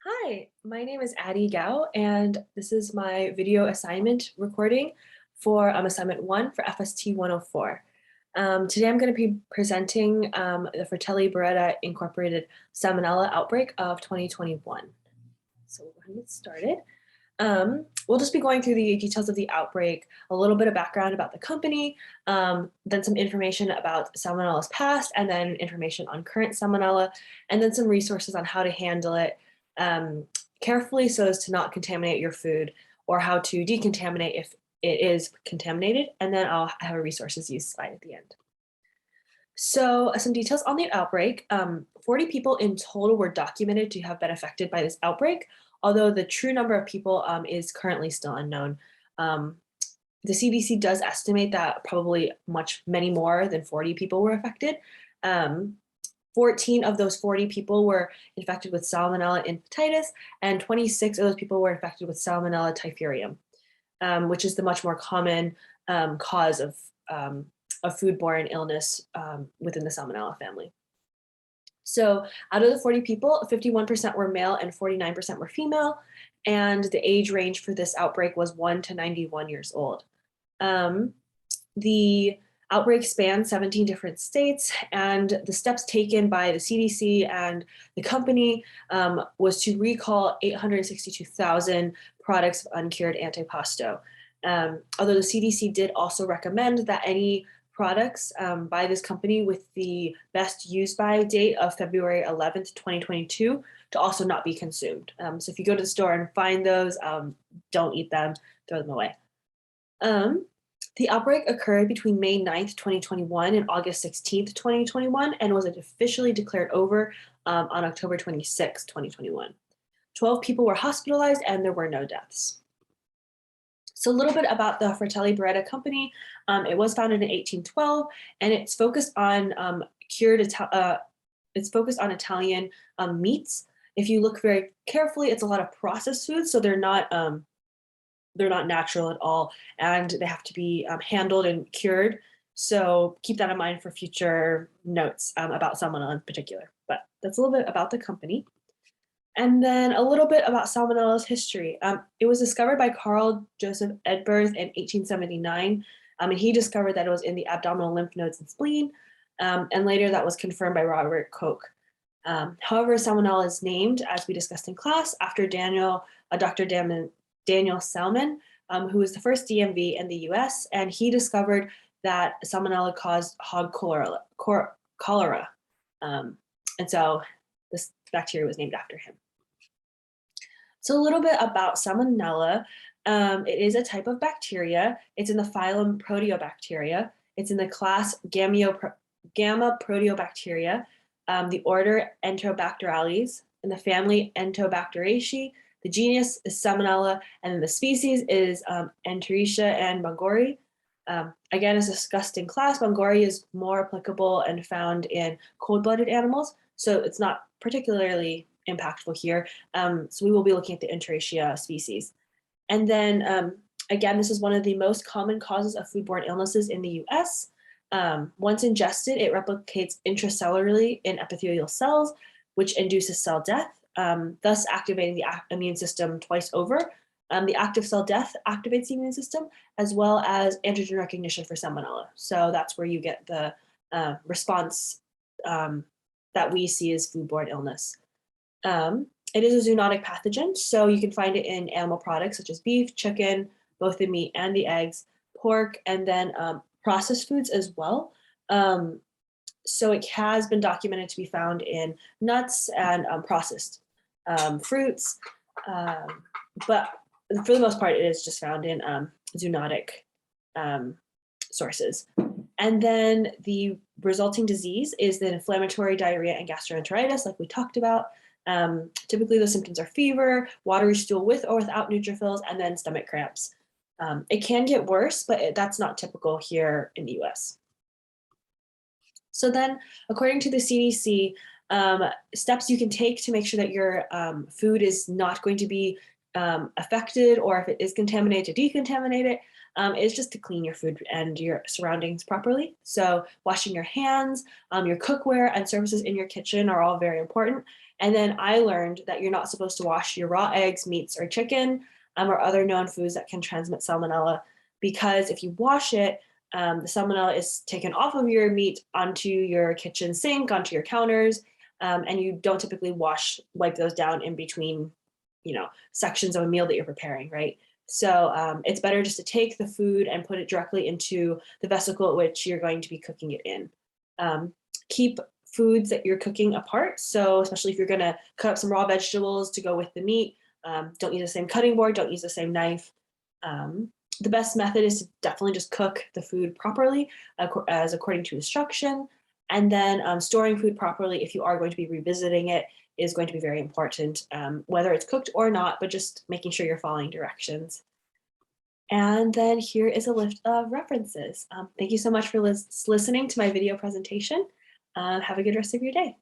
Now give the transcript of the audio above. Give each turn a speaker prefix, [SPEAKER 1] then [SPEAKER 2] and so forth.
[SPEAKER 1] Hi, my name is Addie Gao, and this is my video assignment recording for assignment 1 for FST 104. Today I'm going to be presenting the Fratelli Beretta Incorporated Salmonella outbreak of 2021. So we're going to get started. We'll just be going through the details of the outbreak, a little bit of background about the company, then some information about Salmonella's past, and then information on current Salmonella, and then some resources on how to handle it um, carefully so as to not contaminate your food, or how to decontaminate if it is contaminated, and then I'll have a resources use slide at the end. So some details on the outbreak. 40 people in total were documented to have been affected by this outbreak, although the true number of people is currently still unknown. The CDC does estimate that probably many more than 40 people were affected. 14 of those 40 people were infected with Salmonella infectitis, and 26 of those people were infected with Salmonella typhimurium, which is the much more common cause of foodborne illness within the Salmonella family. So out of the 40 people, 51% were male and 49% were female, and the age range for this outbreak was 1 to 91 years old. The outbreak spanned 17 different states, and the steps taken by the CDC and the company was to recall 862,000 products of uncured antipasto. Although the CDC did also recommend that any products by this company with the best use by date of February 11th, 2022 to also not be consumed. So if you go to the store and find those, don't eat them, throw them away. The outbreak occurred between May 9th, 2021 and August 16th, 2021, and was officially declared over on October 26th, 2021. 12 people were hospitalized and there were no deaths. So a little bit about the Fratelli Beretta company. It was founded in 1812, and it's focused on Italian meats. If you look very carefully, it's a lot of processed foods, so they're not natural at all, and they have to be handled and cured. So keep that in mind for future notes about Salmonella in particular. But that's a little bit about the company. And then a little bit about Salmonella's history. It was discovered by Carl Joseph Edberth in 1879, and he discovered that it was in the abdominal lymph nodes and spleen, and later that was confirmed by Robert Koch. However, Salmonella is named, as we discussed in class, after Dr. Daniel Salmon, who was the first DMV in the US, and he discovered that Salmonella caused hog cholera. And so this bacteria was named after him. So a little bit about Salmonella. It is a type of bacteria. It's in the phylum Proteobacteria. It's in the class Gamma Proteobacteria, the order Enterobacterales, in the family Entobacteriaceae. The genus is Salmonella, and then the species is Enteretia and Bangori. Again, as discussed in class, Bangori is more applicable and found in cold-blooded animals, so it's not particularly impactful here. So we will be looking at the Enteretia species. And then, again, this is one of the most common causes of foodborne illnesses in the US. Once ingested, it replicates intracellularly in epithelial cells, which induces cell death, thus activating the immune system twice over. The active cell death activates the immune system, as well as antigen recognition for Salmonella. So that's where you get the response that we see as foodborne illness. It is a zoonotic pathogen, so you can find it in animal products such as beef, chicken, both the meat and the eggs, pork, and then processed foods as well. So it has been documented to be found in nuts and processed fruits, but for the most part, it is just found in zoonotic sources. And then the resulting disease is the inflammatory diarrhea and gastroenteritis, like we talked about. Typically, the symptoms are fever, watery stool with or without neutrophils, and then stomach cramps. It can get worse, but that's not typical here in the US. So then, according to the CDC, steps you can take to make sure that your food is not going to be affected, or if it is contaminated, to decontaminate it. is just to clean your food and your surroundings properly. So washing your hands, your cookware and surfaces in your kitchen are all very important. And then I learned that you're not supposed to wash your raw eggs, meats, or chicken, or other known foods that can transmit salmonella, because if you wash it, the salmonella is taken off of your meat onto your kitchen sink, onto your counters, and you don't typically wipe those down in between, sections of a meal that you're preparing, right? So it's better just to take the food and put it directly into the vesicle at which you're going to be cooking it in. Keep foods that you're cooking apart. So especially if you're going to cut up some raw vegetables to go with the meat, don't use the same cutting board, don't use the same knife. The best method is to definitely just cook the food properly as according to instruction. And then storing food properly, if you are going to be revisiting it, is going to be very important, whether it's cooked or not, but just making sure you're following directions. And then here is a list of references. Thank you so much for listening to my video presentation. Have a good rest of your day.